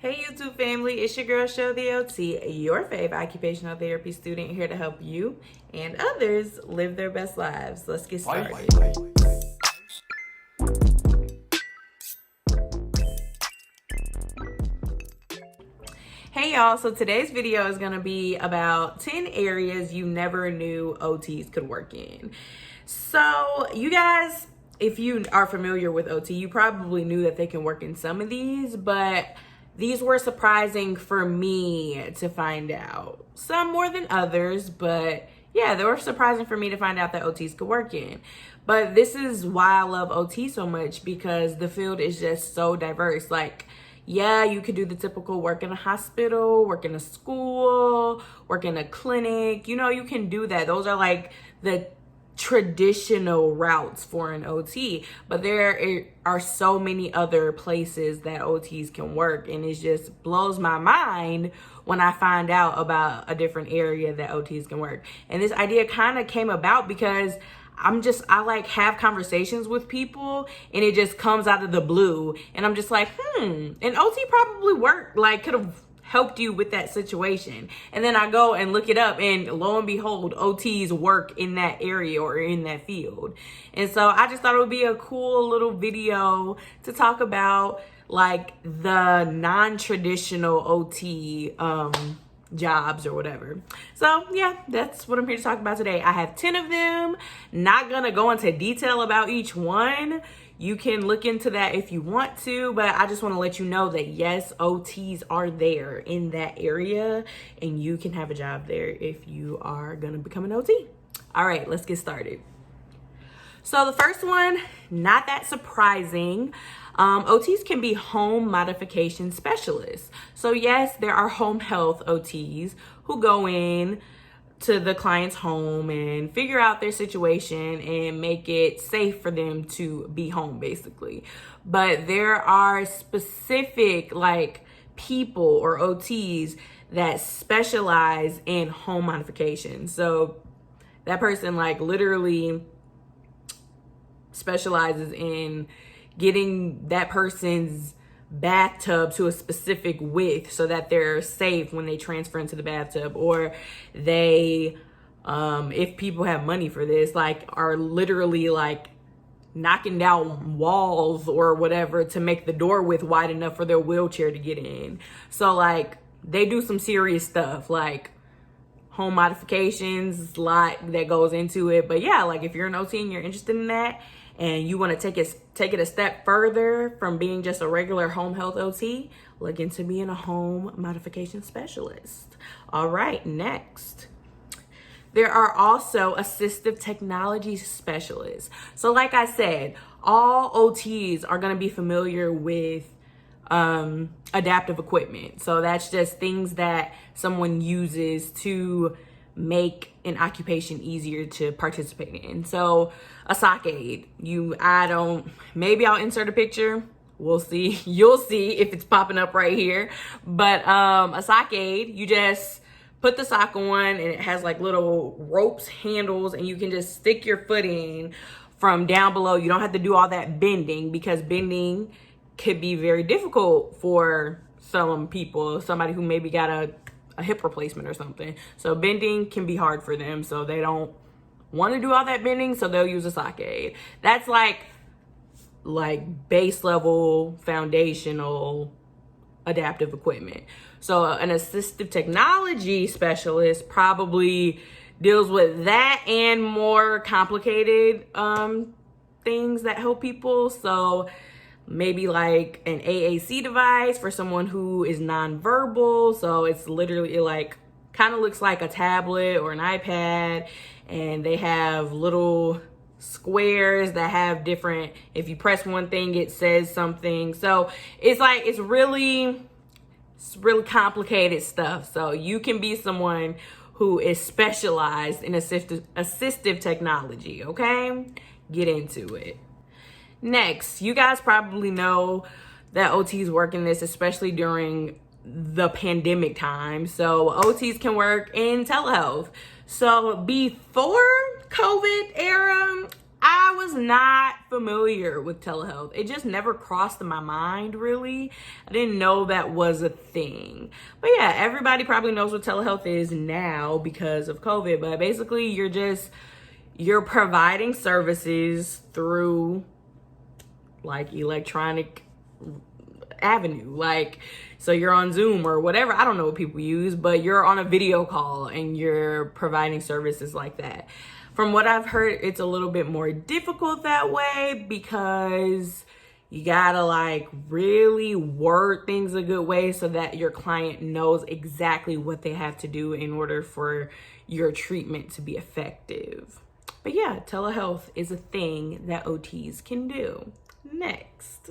Hey YouTube family, it's your girl SHOtheOT, your fave occupational therapy student, here to help you and others live their best lives. Let's get started. Hey y'all, so today's video is going to be about 10 areas you never knew OTs could work in. So you guys, if you are familiar with OT, you probably knew that they can work in some of these, but these were surprising for me to find out. Some more than others, but yeah, they were surprising for me to find out that OTs could work in. But this is why I love OT so much, because the field is just so diverse. Like, yeah, you could do the typical work in a hospital, work in a school, work in a clinic. You know, you can do that. Those are like the traditional routes for an OT, but there are so many other places that OTs can work, and it just blows my mind when I find out about a different area that OTs can work. And this idea kind of came about because I like have conversations with people and it just comes out of the blue, and I'm just like, an OT probably worked, like could have helped you with that situation. And then I go and look it up, and lo and behold, OTs work in that area or in that field. And so I just thought it would be a cool little video to talk about like the non-traditional OT jobs or whatever. So yeah, that's what I'm here to talk about today. I have 10 of them. Not gonna go into detail about each one. You can look into that if you want to, but I just want to let you know that yes, OTs are there in that area, and you can have a job there if you are going to become an OT. All right, let's get started. So the first one, not that surprising. OTs can be home modification specialists. So yes, there are home health OTs who go in to the client's home and figure out their situation and make it safe for them to be home, basically. But there are specific like people or OTs that specialize in home modification. So that person like literally specializes in getting that person's bathtub to a specific width so that they're safe when they transfer into the bathtub, or they if people have money for this, like are literally like knocking down walls or whatever to make the door width wide enough for their wheelchair to get in. So like they do some serious stuff, like home modifications, a lot that goes into it. But yeah, like if you're an OT and you're interested in that, and you want to take it a step further from being just a regular home health OT, look into being a home modification specialist. All right, next. There are also assistive technology specialists. So like I said, all OTs are going to be familiar with adaptive equipment. So that's just things that someone uses to make an occupation easier to participate in. So a sock aid, maybe I'll insert a picture. We'll see. You'll see if it's popping up right here. But a sock aid, you just put the sock on, and it has like little ropes, handles, and you can just stick your foot in from down below. You don't have to do all that bending, because bending could be very difficult for some people, somebody who maybe got a hip replacement or something. So bending can be hard for them, so they don't want to do all that bending, so they'll use a sock aid. That's like base level foundational adaptive equipment. So an assistive technology specialist probably deals with that and more complicated things that help people. So maybe like an AAC device for someone who is nonverbal. So it's literally like kind of looks like a tablet or an iPad, and they have little squares that have different, if you press one thing, it says something. So it's really complicated stuff. So you can be someone who is specialized in assistive technology, okay? Get into it. Next, you guys probably know that OTs work in this, especially during the pandemic time. So OTs can work in telehealth. So before COVID era, I was not familiar with telehealth. It just never crossed my mind, really. I didn't know that was a thing. But yeah, everybody probably knows what telehealth is now because of COVID. But basically, you're providing services through like electronic avenue. Like, so you're on Zoom or whatever. I don't know what people use, but you're on a video call and you're providing services like that. From what I've heard, it's a little bit more difficult that way because you gotta like really word things a good way so that your client knows exactly what they have to do in order for your treatment to be effective. But yeah, telehealth is a thing that OTs can do. Next.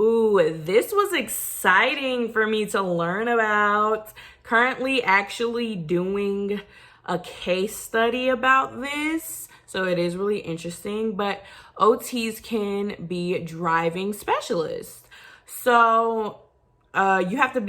Ooh, this was exciting for me to learn about. Currently actually doing a case study about this, so it is really interesting. But OTs can be driving specialists. So you have to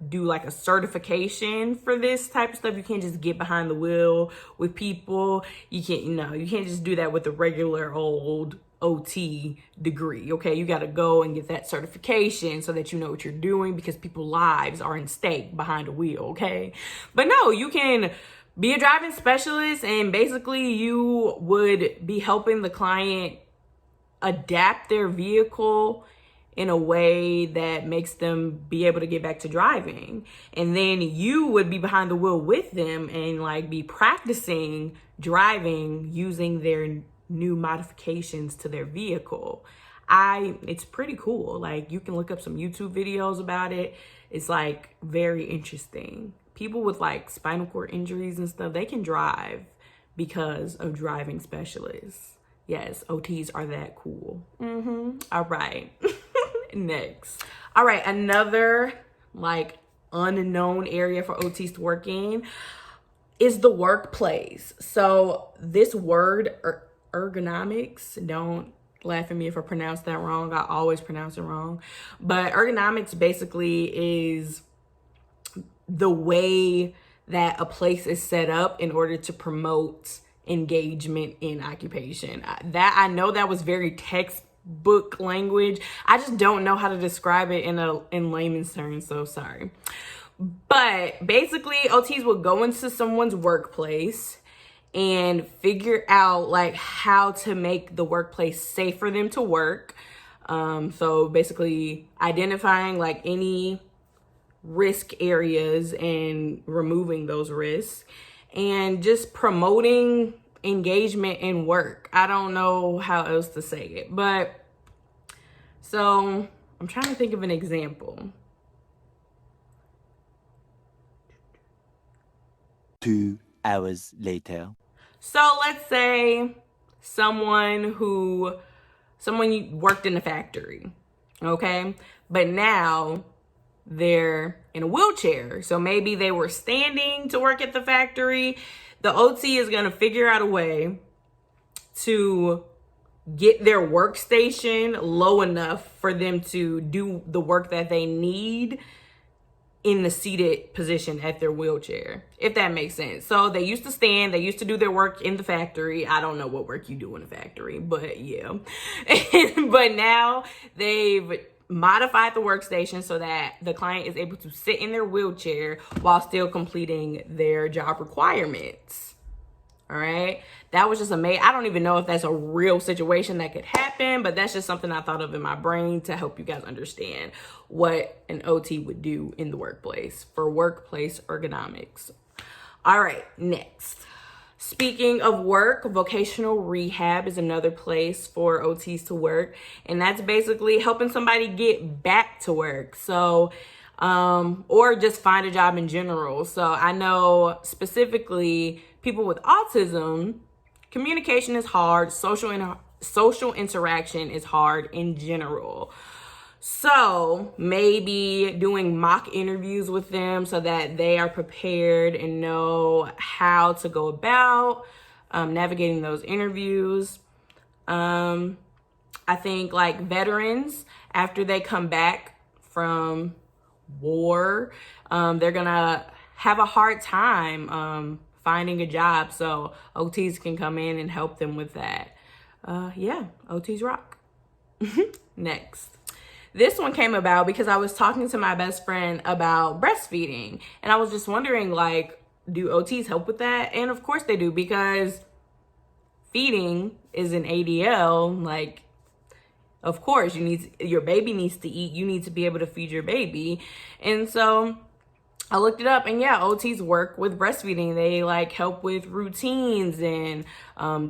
do like a certification for this type of stuff. You can't just get behind the wheel with people. You can't just do that with a regular old OT degree. Okay, you got to go and get that certification so that you know what you're doing, because people's lives are in stake behind a wheel. Okay, but no, you can be a driving specialist, and basically you would be helping the client adapt their vehicle in a way that makes them be able to get back to driving. And then you would be behind the wheel with them and like be practicing driving using their new modifications to their vehicle. It's pretty cool. Like, you can look up some YouTube videos about it. It's like very interesting. People with like spinal cord injuries and stuff, they can drive because of driving specialists. Yes, OTs are that cool. All right. Next. All right, another like unknown area for OTs to work in is the workplace. So this word, ergonomics, don't laugh at me if I pronounce that wrong. I always pronounce it wrong. But ergonomics basically is the way that a place is set up in order to promote engagement in occupation. That, I know that was very textbook language. I just don't know how to describe it in layman's terms, so sorry. But basically, OTs will go into someone's workplace and figure out like how to make the workplace safe for them to work. So basically identifying like any risk areas and removing those risks, and just promoting engagement in work. I don't know how else to say it, but so I'm trying to think of an example. 2 hours later. So let's say someone worked in a factory, okay? But now they're in a wheelchair. So maybe they were standing to work at the factory. The OT is going to figure out a way to get their workstation low enough for them to do the work that they need in the seated position at their wheelchair, if that makes sense. So they used to stand, they used to do their work in the factory. I don't know what work you do in a factory, but yeah. But now they've modified the workstation so that the client is able to sit in their wheelchair while still completing their job requirements. All right. That was just amazing. I don't even know if that's a real situation that could happen, but that's just something I thought of in my brain to help you guys understand what an OT would do in the workplace for workplace ergonomics. All right, next. Speaking of work, vocational rehab is another place for OTs to work, and that's basically helping somebody get back to work. So, or just find a job in general. So I know specifically people with autism, communication is hard, social interaction is hard in general. So maybe doing mock interviews with them so that they are prepared and know how to go about navigating those interviews. I think like veterans, after they come back from war, they're gonna have a hard time finding a job. So OTs can come in and help them with that. Yeah, OTs rock. Next. This one came about because I was talking to my best friend about breastfeeding. And I was just wondering, like, do OTs help with that? And of course they do, because feeding is an ADL. Like, of course, your baby needs to eat. You need to be able to feed your baby. And so I looked it up, and yeah, OTs work with breastfeeding. They like help with routines and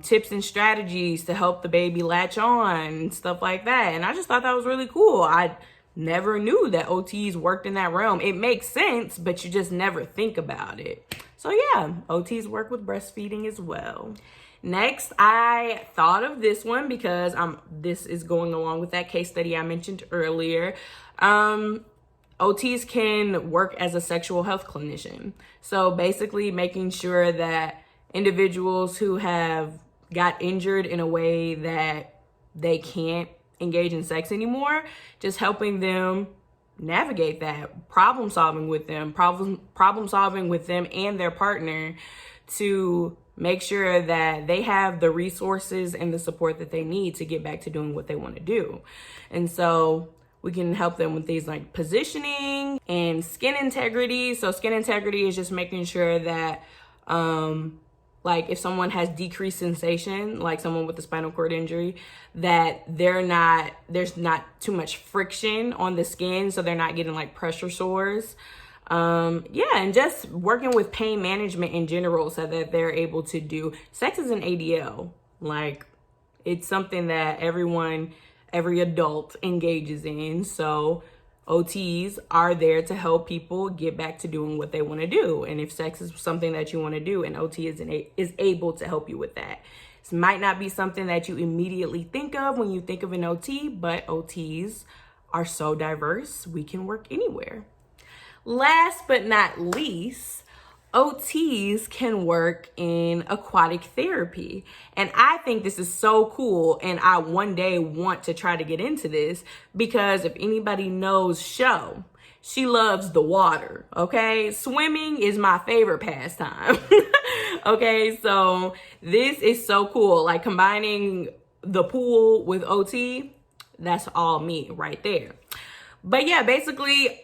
tips and strategies to help the baby latch on and stuff like that. And I just thought that was really cool. I never knew that OTs worked in that realm. It makes sense, but you just never think about it. So yeah, OTs work with breastfeeding as well. Next, I thought of this one because this is going along with that case study I mentioned earlier. OTs can work as a sexual health clinician. So basically making sure that individuals who have got injured in a way that they can't engage in sex anymore, just helping them navigate that, problem solving with them and their partner to make sure that they have the resources and the support that they need to get back to doing what they want to do. And so we can help them with things like positioning and skin integrity. So skin integrity is just making sure that, like if someone has decreased sensation, like someone with a spinal cord injury, that there's not too much friction on the skin, so they're not getting like pressure sores. Yeah, and just working with pain management in general so that they're able to do sex as an ADL. Like, it's something that every adult engages in. So OTs are there to help people get back to doing what they want to do. And if sex is something that you want to do, an OT is able to help you with that. This might not be something that you immediately think of when you think of an OT, but OTs are so diverse, we can work anywhere. Last but not least, OTs can work in aquatic therapy. And I think this is so cool. And I one day want to try to get into this because if anybody knows Sho, she loves the water, okay? Swimming is my favorite pastime, okay? So this is so cool. Like combining the pool with OT, that's all me right there. But yeah, basically,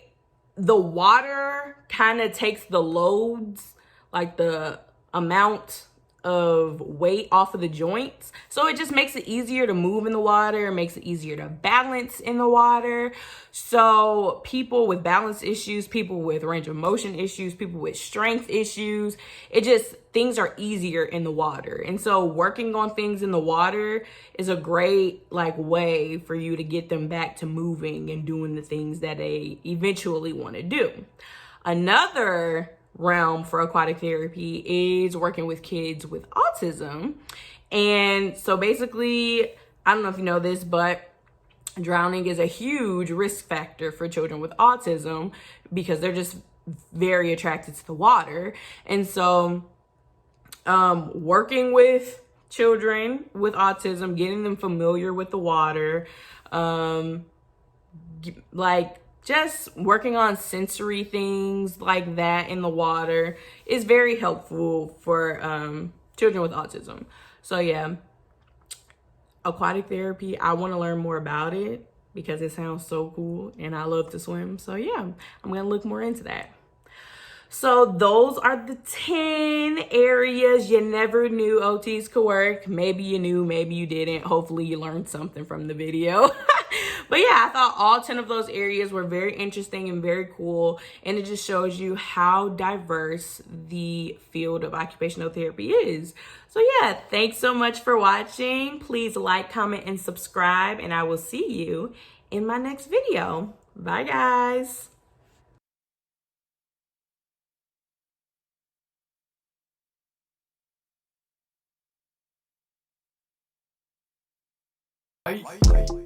the water kind of takes the loads, like the amount of weight off of the joints. So it just makes it easier to move in the water, makes it easier to balance in the water. So people with balance issues, people with range of motion issues, people with strength issues, things are easier in the water. And so working on things in the water is a great way for you to get them back to moving and doing the things that they eventually want to do. Another realm for aquatic therapy is working with kids with autism. And so basically, I don't know if you know this, but drowning is a huge risk factor for children with autism because they're just very attracted to the water. And so working with children with autism, getting them familiar with the water, just working on sensory things like that in the water is very helpful for children with autism. So yeah, aquatic therapy, I want to learn more about it because it sounds so cool and I love to swim. So yeah, I'm going to look more into that. So those are the 10 areas you never knew OTs could work. Maybe you knew, maybe you didn't. Hopefully you learned something from the video. But yeah, I thought all 10 of those areas were very interesting and very cool. And it just shows you how diverse the field of occupational therapy is. So yeah, thanks so much for watching. Please like, comment, and subscribe. And I will see you in my next video. Bye, guys. Bye.